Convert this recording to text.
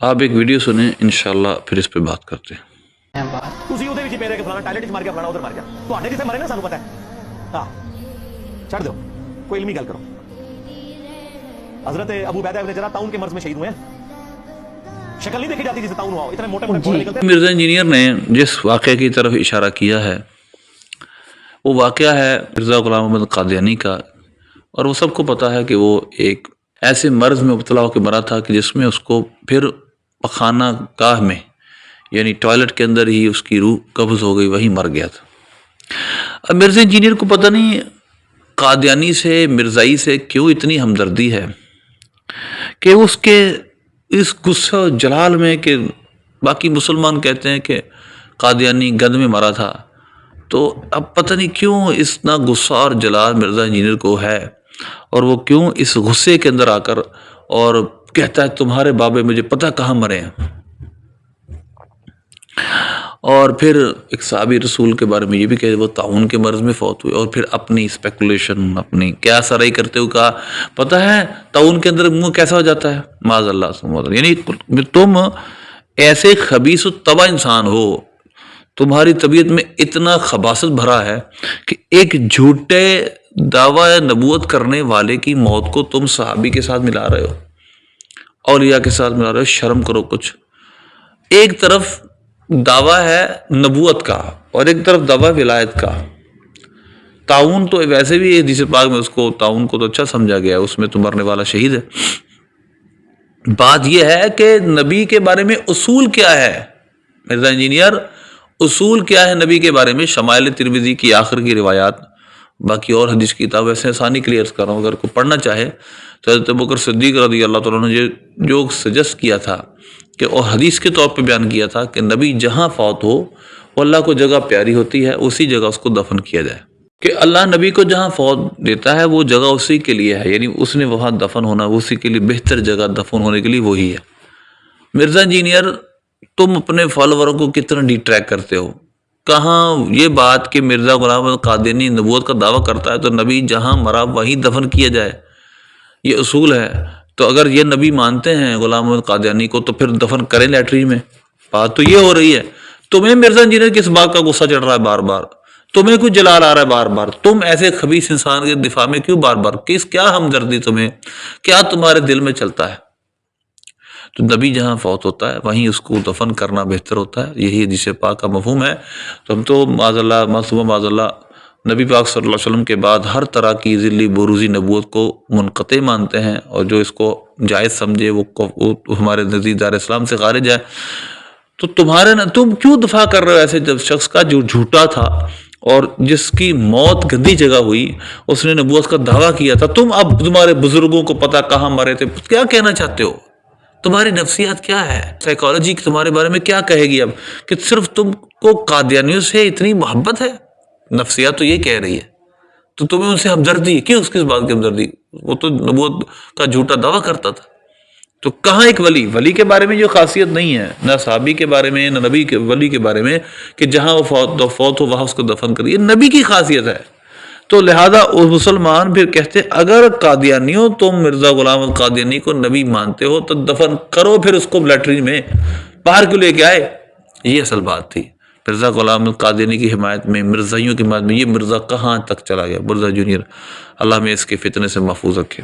آپ ایک ویڈیو سنیں، انشاءاللہ پھر اس پہ بات کرتے ہیں۔ ਤੁਸੀਂ ਉਹਦੇ ਵਿੱਚ ਹੀ ਪੈ ਰਹੇ ਕਿ ਫਲਾਣਾ ਟਾਇਲਟ 'ਚ ਮਰ ਗਿਆ, ਫਲਾਣਾ ਉਧਰ ਮਰ ਗਿਆ। ਤੁਹਾਡੇ ਜਿੱਥੇ ਮਰੇ ਨਾ ਸਾਨੂੰ ਪਤਾ ਹੈ। ਹਾਂ ਛੱਡ ਦਿਓ, कोई इल्मी गल करो। हजरत अबू बैदा इब्न जर्राह ताउन के मर्ज में शहीद हुए हैं। शक्ल नहीं देखी जाती जिसे ताउन हुआ, इतने मोटे मोटे फोड़े निकलते हैं। मिर्जा इंजीनियर ने जिस वाक़े की तरफ इशारा किया है वो वाक़या है मिर्ज़ा ग़ुलाम अहमद क़ादियानी का, और वो सबको पता है कि वो एक ऐसे मर्ज़ में मुब्तला होकर मरा था कि जिसमें उसको फिर पखाना गाह में यानी टॉयलेट के अंदर ही उसकी रूह कब्ज़ हो गई, वहीं मर गया था। अब मिर्ज़ा इंजीनियर को पता नहीं क़ादियानी से, मिर्ज़ाई से क्यों इतनी हमदर्दी है कि उसके इस गुस्सा और जलाल में कि बाकी मुसलमान कहते हैं कि क़ादियानी गंद में मरा था, तो अब पता नहीं क्यों इतना गुस्सा और जलाल मिर्ज़ा इंजीनियर को है, और वो क्यों इस गुस्से के अंदर आकर और कहता है तुम्हारे बाबे मुझे पता कहाँ मरे हैं। और फिर एक सहाबी रसूल के बारे में ये भी कहे वो ताउन के मर्ज़ में फौत हुए, और फिर अपनी स्पेकुलेशन, अपनी क्या सराई करते हुए कहा पता है ताउन के अंदर मुंह कैसा हो जाता है, माज़अल्लाह। यानी तुम ऐसे खबीस तबा इंसान हो, तुम्हारी तबीयत में इतना खबासत भरा है कि एक झूठे दावा नबूवत करने वाले की मौत को तुम सहाबी के साथ मिला रहे हो, औलिया के साथ मिला रहे हो। शर्म करो कुछ। एक तरफ दावा है नबूवत का और एक तरफ दावा विलायत का। ताउन तो वैसे भी हदीस पाक में उसको ताउन को तो अच्छा समझा गया है, उसमें तो मरने वाला शहीद है। बात यह है कि नबी के बारे में उसूल क्या है, मिर्ज़ा इंजीनियर उसूल क्या है नबी के बारे में। शमाइल तिरमिज़ी की आखिर की रिवायात, बाकी और हदीस की किताब ऐसे आसानी क्लियर कर रहा हूँ, अगर कोई पढ़ना चाहे तो हज़रत अबू बकर सिद्दीक़ रज़ी अल्लाह तआला अन्हु ने जो सजेस्ट किया था कि और हदीस के तौर पे बयान किया था कि नबी जहाँ फौत हो वो अल्लाह को जगह प्यारी होती है, उसी जगह उसको दफन किया जाए। कि अल्लाह नबी को जहाँ फौत देता है वो जगह उसी के लिए है, यानी उसने वहाँ दफन होना, उसी के लिए बेहतर जगह दफन होने के लिए वही है। मिर्ज़ा इंजीनियर तुम अपने फॉलोवरों को कितना डिट्रैक्ट करते हो। कहाँ ये बात कि मिर्ज़ा ग़ुलाम अहमद क़ादियानी नबूवत का दावा करता है तो नबी जहाँ मरा वहीं दफन किया जाए, ये उसूल है। तो अगर ये नबी मानते हैं ग़ुलाम अहमद क़ादियानी को तो फिर दफन करें लैटरीन में। बात तो ये हो रही है। तुम्हें मिर्ज़ा इंजीनियर किस बात का गुस्सा चढ़ रहा है बार बार, तुम्हें कुछ जलाल आ रहा है बार बार, तुम ऐसे खबीस इंसान के दिफा में क्यों बार बार, क्या हमदर्दी तुम्हें, क्या तुम्हारे दिल में चलता है। तो नबी जहाँ फौत होता है वहीं उसको दफन करना बेहतर होता है, यही हदीस पाक का मफहूम है। तो हम तो माज़अल्लाह नबी पाक सल्लल्लाहु अलैहि वसल्लम के बाद हर तरह की ज़िल्ली बुरूज़ी नबूवत को मुनक़ते मानते हैं, और जो इसको जायज़ समझे वो हमारे नज़दीक दार इस्लाम से खारिज है। तो तुम क्यों दफा कर रहे हो ऐसे जब शख्स का जो झूठा था और जिसकी मौत गंदी जगह हुई, उसने नबूवत का दावा किया था। तुम अब तुम्हारे बुजुर्गों को पता कहाँ मरे थे, क्या कहना चाहते हो, तुम्हारी नफ्सियात क्या है, साइकोलॉजी तुम्हारे बारे में क्या कहेगी अब कि सिर्फ तुमको कादियानियों से इतनी मोहब्बत है। नफ्सियात तो ये कह रही है, तो तुम्हें उनसे हमदर्दी क्यों, किस बात की हमदर्दी, वो तो नबूवत का झूठा दावा करता था। तो कहाँ एक वली के बारे में जो खासियत नहीं है, ना सहाबी के बारे में, ना नबी के वली के बारे में कि जहाँ वो फौत हो वहाँ उसको दफन करिए, नबी की खासियत है। तो लिहाजा उस मुसलमान फिर कहते अगर कादियानियों तुम मिर्ज़ा ग़ुलाम क़ादियानी को नबी मानते हो तो दफन करो, फिर उसको लैटरीन में बाहर क्यों लेके आए। ये असल बात थी मिर्ज़ा ग़ुलाम क़ादियानी की हिमायत में, मिर्ज़ाइयों की हिमायत में ये मिर्ज़ा कहाँ तक चला गया। मिर्ज़ा जूनियर, अल्लाह में इसके फितने से महफूज रखे।